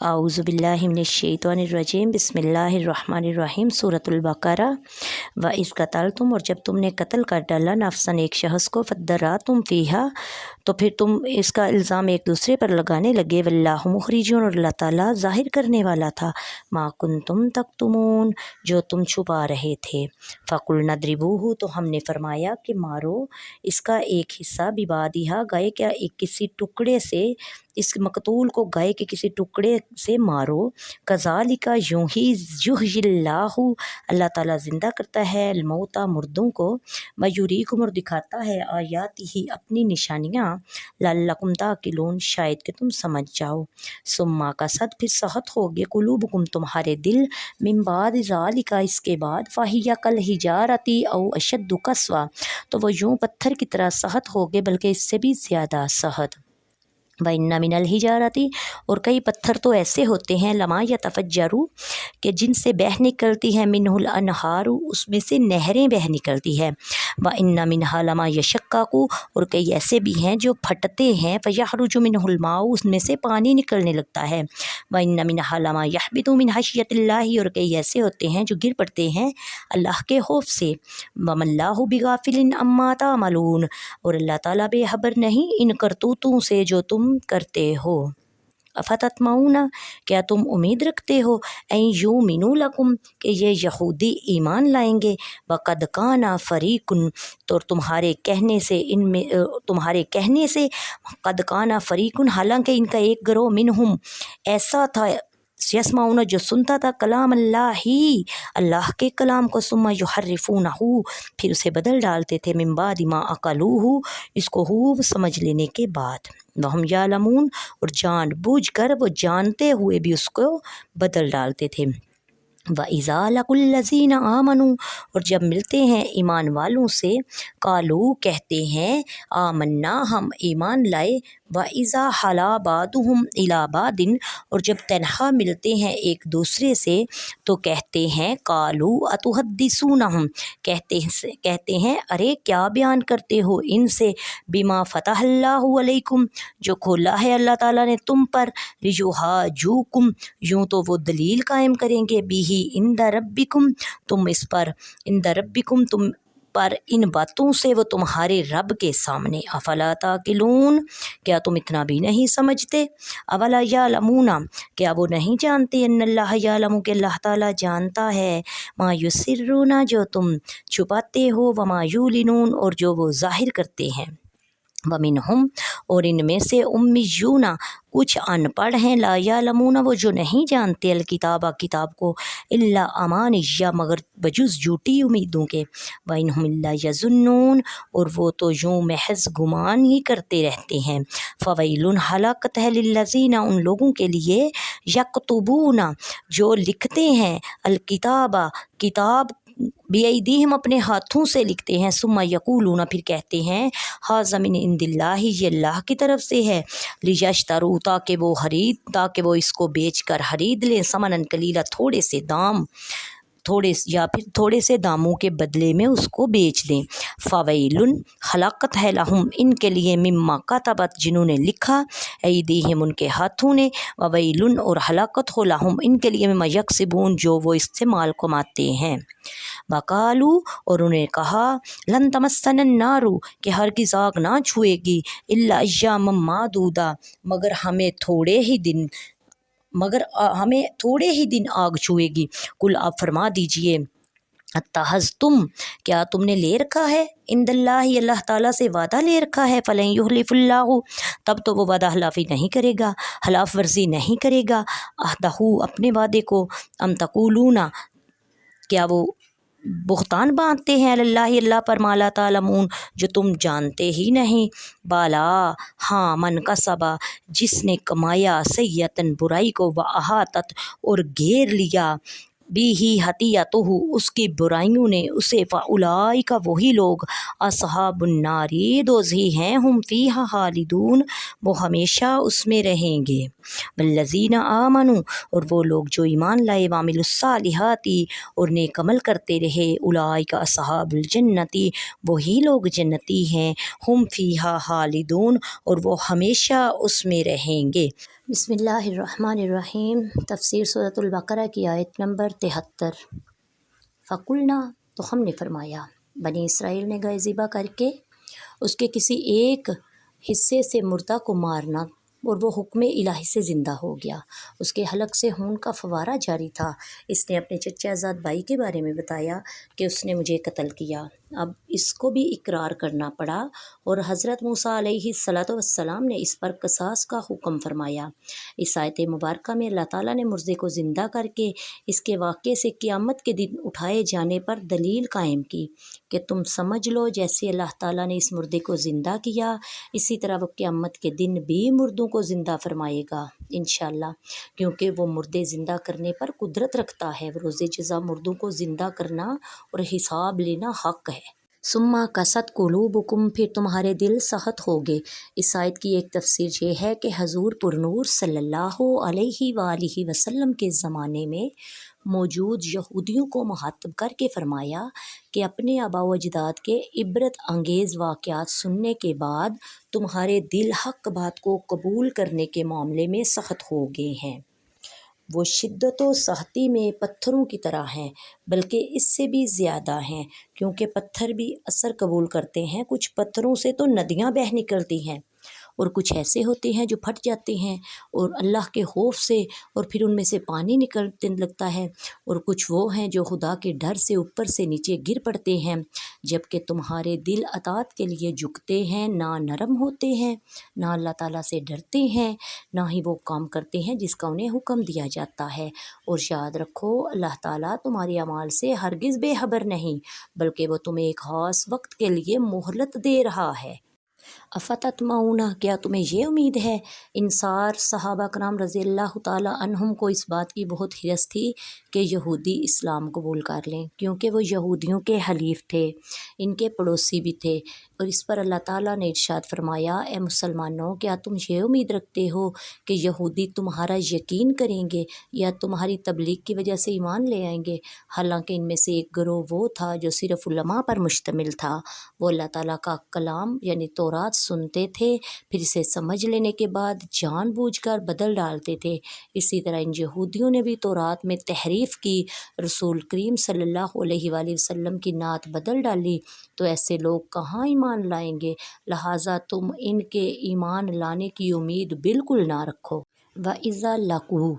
اعوذ باللہ من الشیطان الرجیم بسم اللہ الرحمن الرحیم سورۃ البقرہ۔ وَإِذْ قَتَلْتُمْ، اور جب تم نے قتل کر ڈالا نفساً ایک شخص کو، فَادَّرَأْتُمْ فِيهَا، تو پھر تم اس کا الزام ایک دوسرے پر لگانے لگے، وَاللَّهُ مُخْرِجٌ، اور اللہ تعالیٰ ظاہر کرنے والا تھا، مَا كُنْتُمْ تَكْتُمُونَ، جو تم چھپا رہے تھے۔ فَقُلْنَا اضْرِبُوهُ، تو ہم نے فرمایا کہ مارو اس کا ایک حصہ، بِبَعْضِهَا، گائے کیا ایک کسی ٹکڑے سے، اس مقتول کو گائے کے کسی ٹکڑے سے مارو۔ کذالک، یوں ہی، یحیی اللہ، اللہ تعالیٰ زندہ کرتا ہے، الموتیٰ، مردوں کو، ویریکم، اور دکھاتا ہے، آیاتہ، اپنی نشانیاں، لعلکم تعقلون، شاید کہ تم سمجھ جاؤ۔ ثم قست، پھر سخت ہوگے، قلوبکم، تمہارے دل، من بعد ذالک، اس کے بعد، فہی کالحجارۃ او اشد قسوۃ، تو وہ یوں پتھر کی طرح سخت ہوگے بلکہ اس سے بھی زیادہ سخت۔ وَإِنَّ مِنَ الْحِجَارَةِ، اور کئی پتھر تو ایسے ہوتے ہیں، لَمَا يَتَفَجَّرُ، کہ جن سے بہہ نکلتی ہے، مِنْهُ الْأَنْهَارُ، اس میں سے نہریں بہہ نکلتی ہے، وَإِنَّ مِنْهَا لَمَا يَشَقَّقُ، اور کئی ایسے بھی ہیں جو پھٹتے ہیں، فَيَخْرُجُ مِنْهُ الْمَاءُ، اس میں سے پانی نکلنے لگتا ہے، وَإِنَّ مِنْهَا لَمَا يَهْبِطُ مِنْ خَشْيَةِ اللَّهِ، اور کئی ایسے ہوتے ہیں جو گر پڑتے ہیں اللہ کے خوف سے، وَمَا اللَّهُ بِغَافِلٍ عَمَّا تَعْمَلُونَ، اور اللہ تعالیٰ بے خبر نہیں ان کرتوتوں سے جو تم کرتے ہو۔ افتطمعون، کیا تم امید رکھتے ہو، ان یؤمنوا لکم، کہ یہ یہودی ایمان لائیں گے، وقد کان فریق، تو تمہارے کہنے سے قد کان فریق، حالانکہ ان کا ایک گروہ، منہم، ایسا تھا، یسمعون، جو سنتا تھا، کلام اللہ کے کلام کو، ثم یحرفونہ، پھر اسے بدل ڈالتے تھے، من بعد ما عقلوہ، اس کو خوب سمجھ لینے کے بعد، وہم یعلمون، اور جان بوجھ کر، وہ جانتے ہوئے بھی اس کو بدل ڈالتے تھے۔ وَإِذَا لَقُوا الَّذِينَ آمَنُوا، اور جب ملتے ہیں ایمان والوں سے، قالوا، کہتے ہیں، آمنا، ہم ایمان لائے، وَإِذَا خَلَا بَعْضُهُمْ إِلَىٰ بَعْضٍ، اور جب تنہا ملتے ہیں ایک دوسرے سے تو کہتے ہیں، قالوا أَتُحَدِّثُونَهُمْ، کہتے ہیں، ارے کیا بیان کرتے ہو ان سے، بما فتح اللہ علیکم، جو کھولا ہے اللہ تعالیٰ نے تم پر، لیحاجوکم، یوں تو وہ دلیل قائم کریں گے، بھی عند ربکم، تم اس پر، عند ربکم، تم پر، ان باتوں سے، وہ تمہارے رب کے سامنے، افلا تعقلون، کیا تم اتنا بھی نہیں سمجھتے، اولا یعلمون، کیا وہ نہیں جانتے، ان اللہ یعلم، کہ اللہ تعالیٰ جانتا ہے، ما یسرون، جو تم چھپاتے ہو، وما یعلنون، اور جو وہ ظاہر کرتے ہیں، ومنہم، اور ان میں سے، امیون، کچھ ان پڑھ ہیں، لا یعلمون، وہ جو نہیں جانتے، الکتاب، کتاب کو، الا امانی، مگر بجز جھوٹی امیدوں کے، وانہم الا یظنون، اور وہ تو یوں محض گمان ہی کرتے رہتے ہیں، فویل، ہلاکت ہے، للذین، ان لوگوں کے لیے، یکتبون، جو لکھتے ہیں، الکتاب، کتاب، بیدیہم، اپنے ہاتھوں سے لکھتے ہیں، ثم یقولون، پھر کہتے ہیں، ھذا من عند اللہ، یہ اللہ کی طرف سے ہے، لیشتروا، تاکہ وہ اس کو بیچ کر خرید لیں، ثمنا قلیلا، تھوڑے سے داموں کے بدلے میں اس کو بیچ دیں، فویل، ہلاکت ہے، لہم، ان کے لیے، مما کتبت، جنہوں نے لکھا، ایدیہم، ان کے ہاتھوں نے، وویل، اور ہلاکت ہو، لہم، ان کے لیے، مما یکسبون، جو وہ استعمال کماتے ہیں، وقالو، اور انہیں کہا، لن تمسنا النار، کہ ہرگز آگ نہ چھوئے گی، الا ایاما معدودہ، مگر ہمیں تھوڑے ہی دن آگ چھوئے گی، کل، آپ فرما دیجئے، اتخذتم، کیا تم نے لے رکھا ہے، عند اللہ، اللہ تعالیٰ سے وعدہ لے رکھا ہے، فلن یخلف اللہ، تب تو وہ وعدہ خلافی نہیں کرے گا، خلاف ورزی نہیں کرے گا، عہدہ، اپنے وعدے کو، ام تقولون، کیا وہ بہتان باندھتے ہیں، اللہ پر، ما لا تعلمون، جو تم جانتے ہی نہیں، بالا، ہاں، من کسبا، جس نے کمایا، سیئۃ، برائی کو، واحاطت، اور گھیر لیا، بھی خطیئتہ، اس کی برائیوں نے اسے، فاولئک، وہی لوگ، اصحاب النار، دوزخی ہیں، ہم فیہا خالدون، وہ ہمیشہ اس میں رہیں گے، والذین آمنوا، اور وہ لوگ جو ایمان لائے، وعملوا الصالحات، اور نیک عمل کرتے رہے، اولئک اصحاب الجنت، وہی لوگ جنتی ہیں، ہم فیہا خالدون، اور وہ ہمیشہ اس میں رہیں گے، بسم اللہ الرحمن الرحیم۔ تفسیر سورۃ البقرہ کی آیت نمبر 73۔ فقلنا، تو ہم نے فرمایا، بنی اسرائیل نے گائے ذبح کر کے اس کے کسی ایک حصے سے مردہ کو مارنا، اور وہ حکم الہی سے زندہ ہو گیا۔ اس کے حلق سے خون کا فوارہ جاری تھا۔ اس نے اپنے چچا زاد بھائی کے بارے میں بتایا کہ اس نے مجھے قتل کیا۔ اب اس کو بھی اقرار کرنا پڑا، اور حضرت موسیٰ علیہ السلام نے اس پر قصاص کا حکم فرمایا۔ اس آیت مبارکہ میں اللہ تعالیٰ نے مردے کو زندہ کر کے اس کے واقعے سے قیامت کے دن اٹھائے جانے پر دلیل قائم کی کہ تم سمجھ لو جیسے اللہ تعالیٰ نے اس مردے کو زندہ کیا، اسی طرح وہ قیامت کے دن بھی مردوں کو زندہ فرمائے گا انشاءاللہ، کیونکہ وہ مردے زندہ کرنے پر قدرت رکھتا ہے۔ روز جزا مردوں کو زندہ کرنا اور حساب لینا حق ہے۔ ثم قست قلوبکم، پھر تمہارے دل سخت ہو گئے۔ اس آیت کی ایک تفسیر یہ ہے کہ حضور پرنور صلی اللہ علیہ وآلہ وسلم کے زمانے میں موجود یہودیوں کو مخاطب کر کے فرمایا کہ اپنے آباء و اجداد کے عبرت انگیز واقعات سننے کے بعد تمہارے دل حق بات کو قبول کرنے کے معاملے میں سخت ہو گئے ہیں۔ وہ شدت و سختی میں پتھروں کی طرح ہیں، بلکہ اس سے بھی زیادہ ہیں، کیونکہ پتھر بھی اثر قبول کرتے ہیں۔ کچھ پتھروں سے تو ندیاں بہہ نکلتی ہیں، اور کچھ ایسے ہوتے ہیں جو پھٹ جاتے ہیں اور اللہ کے خوف سے، اور پھر ان میں سے پانی نکلنے لگتا ہے، اور کچھ وہ ہیں جو خدا کے ڈر سے اوپر سے نیچے گر پڑتے ہیں۔ جبکہ تمہارے دل اطاعت کے لیے جھکتے ہیں، نہ نرم ہوتے ہیں، نہ اللہ تعالیٰ سے ڈرتے ہیں، نہ ہی وہ کام کرتے ہیں جس کا انہیں حکم دیا جاتا ہے۔ اور یاد رکھو، اللہ تعالیٰ تمہارے اعمال سے ہرگز بے خبر نہیں، بلکہ وہ تمہیں ایک خاص وقت کے لیے مہلت دے رہا ہے۔ افتطمعون، کیا تمہیں یہ امید ہے؟ انصار صحابہ کرام رضی اللہ تعالیٰ عنہم کو اس بات کی بہت حرص تھی کہ یہودی اسلام قبول کر لیں، کیونکہ وہ یہودیوں کے حلیف تھے، ان کے پڑوسی بھی تھے۔ اور اس پر اللہ تعالیٰ نے ارشاد فرمایا، اے مسلمانوں، کیا تم یہ امید رکھتے ہو کہ یہودی تمہارا یقین کریں گے یا تمہاری تبلیغ کی وجہ سے ایمان لے آئیں گے؟ حالانکہ ان میں سے ایک گروہ وہ تھا جو صرف علماء پر مشتمل تھا۔ وہ اللہ تعالیٰ کا کلام یعنی تورات سنتے تھے، پھر اسے سمجھ لینے کے بعد جان بوجھ کر بدل ڈالتے تھے۔ اسی طرح ان یہودیوں نے بھی تورات میں تحریف کی، رسول کریم صلی اللہ علیہ وآلہ وسلم کی نعت بدل ڈالی، تو ایسے لوگ کہاں ایمان لائیں گے؟ لہٰذا تم ان کے ایمان لانے کی امید بالکل نہ رکھو۔ وَإِذَا لَقُوا،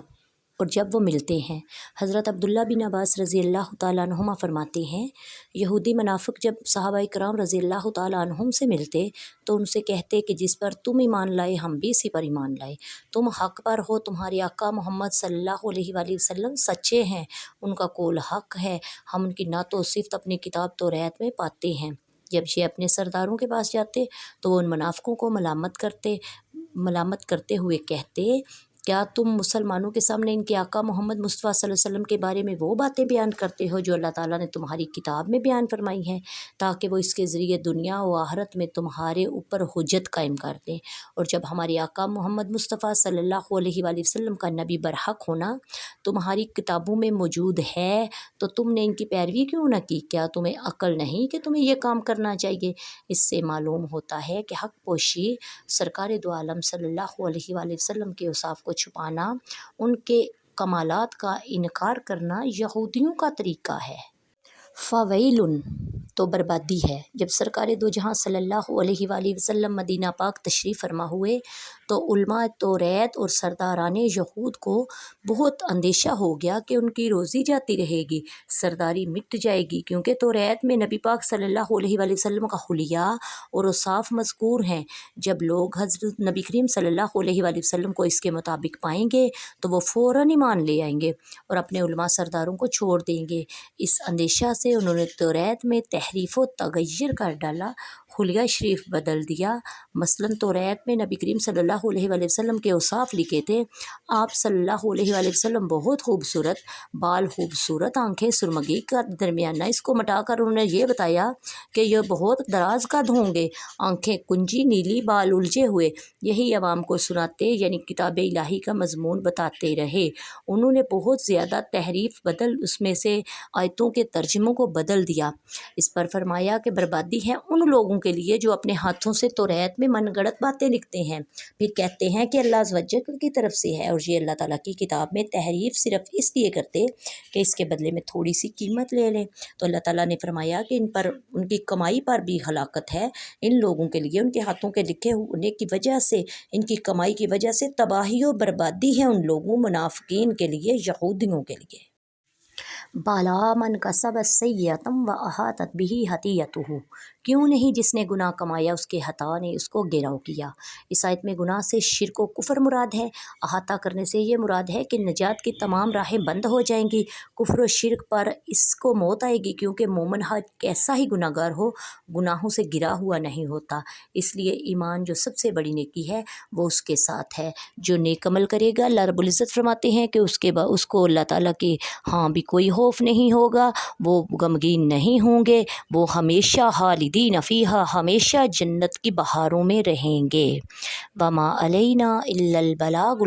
اور جب وہ ملتے ہیں۔ حضرت عبداللہ بن عباس رضی اللہ تعالیٰ عنہما فرماتے ہیں، یہودی منافق جب صحابہ کرام رضی اللہ تعالیٰ عنہم سے ملتے تو ان سے کہتے کہ جس پر تم ایمان لائے ہم بھی اسی پر ایمان لائے، تم حق پر ہو، تمہارے آقا محمد صلی اللہ علیہ وآلہ وسلم سچے ہیں، ان کا قول حق ہے، ہم ان کی نعت و صفت اپنی کتاب توریت میں پاتے ہیں۔ جب یہ اپنے سرداروں کے پاس جاتے تو وہ ان منافقوں کو ملامت کرتے ہوئے کہتے، کیا تم مسلمانوں کے سامنے ان کے آقا محمد مصطفیٰ صلی اللہ علیہ وسلم کے بارے میں وہ باتیں بیان کرتے ہو جو اللہ تعالیٰ نے تمہاری کتاب میں بیان فرمائی ہیں، تاکہ وہ اس کے ذریعے دنیا و آخرت میں تمہارے اوپر حجت قائم کر دیں؟ اور جب ہمارے آقا محمد مصطفیٰ صلی اللہ علیہ وآلہ وسلم کا نبی برحق ہونا تمہاری کتابوں میں موجود ہے تو تم نے ان کی پیروی کیوں نہ کی؟ کیا تمہیں عقل نہیں کہ تمہیں یہ کام کرنا چاہیے؟ اس سے معلوم ہوتا ہے کہ حق پوشی، سرکار دو عالم صلی اللہ علیہ وآلہ وسلم کے اوصاف کو چھپانا، ان کے کمالات کا انکار کرنا یہودیوں کا طریقہ ہے۔ فویل، تو بربادی ہے۔ جب سرکار دو جہاں صلی اللہ علیہ وآلہ وسلم مدینہ پاک تشریف فرما ہوئے تو علماء توریت اور سرداران یہود کو بہت اندیشہ ہو گیا کہ ان کی روزی جاتی رہے گی، سرداری مٹ جائے گی، کیونکہ توریت میں نبی پاک صلی اللہ علیہ وآلہ وسلم کا حلیہ اور اوصاف مذکور ہیں۔ جب لوگ حضرت نبی کریم صلی اللہ علیہ وآلہ وسلم کو اس کے مطابق پائیں گے تو وہ فوراً ایمان لے آئیں گے اور اپنے علماء سرداروں کو چھوڑ دیں گے۔ اس اندیشہ سے انہوں نے توریت میں تحریف و تغیر کر ڈالا، حلیہ شریف بدل دیا۔ مثلاً توریت میں نبی کریم صلی اللہ علیہ وآلہ وسلم کے اوصاف لکھے تھے، آپ صلی اللہ علیہ وآلہ وسلم بہت خوبصورت، بال خوبصورت، آنکھیں سرمگی کا درمیانہ، اس کو مٹا کر انہوں نے یہ بتایا کہ یہ بہت دراز قد ہوں گے، آنکھیں کنجی نیلی، بال الجھے ہوئے۔ یہی عوام کو سناتے یعنی کتاب الہی کا مضمون بتاتے رہے۔ انہوں نے بہت زیادہ تحریف اس میں سے آیتوں کے ترجموں کو بدل دیا۔ اس پر فرمایا کہ بربادی ہے ان لوگوں کے لیے جو اپنے ہاتھوں سے توریت میں من گڑت باتیں لکھتے ہیں، پھر کہتے ہیں کہ اللہ عز و جل کی طرف سے ہے، اور یہ اللہ تعالیٰ کی کتاب میں تحریف صرف اس لیے کرتے کہ اس کے بدلے میں تھوڑی سی قیمت لے لیں۔ تو اللہ تعالیٰ نے فرمایا کہ ان پر، ان کی کمائی پر بھی ہلاکت ہے، ان لوگوں کے لیے ان کے ہاتھوں کے لکھے ہونے کی وجہ سے، ان کی کمائی کی وجہ سے تباہی و بربادی ہے ان لوگوں منافقین کے لیے، یہودیوں کے لیے۔ بالا من کسب سیئۃ واحاطت بہ خطیئتہ، کیوں نہیں جس نے گناہ کمایا اس کے خطا نے اس کو گھیراؤ کیا۔ اس آیت میں گناہ سے شرک و کفر مراد ہے، احاطہ کرنے سے یہ مراد ہے کہ نجات کی تمام راہیں بند ہو جائیں گی۔ کفر و شرک پر اس کو موت آئے گی، کیونکہ مومن کیسا ہی گناہ گار ہو گناہوں سے گھرا ہوا نہیں ہوتا۔ اس لیے ایمان جو سب سے بڑی نیکی ہے وہ اس کے ساتھ ہے۔ جو نیک عمل کرے گا، اللہ رب العزت فرماتے ہیں کہ اس کو اللہ تعالیٰ کے ہاں بھی کوئی خوف نہیں ہوگا، وہ غمگین نہیں ہوں گے، وہ ہمیشہ خالدین فیہا، ہمیشہ جنت کی بہاروں میں رہیں گے۔ وما علینا الا البلاغ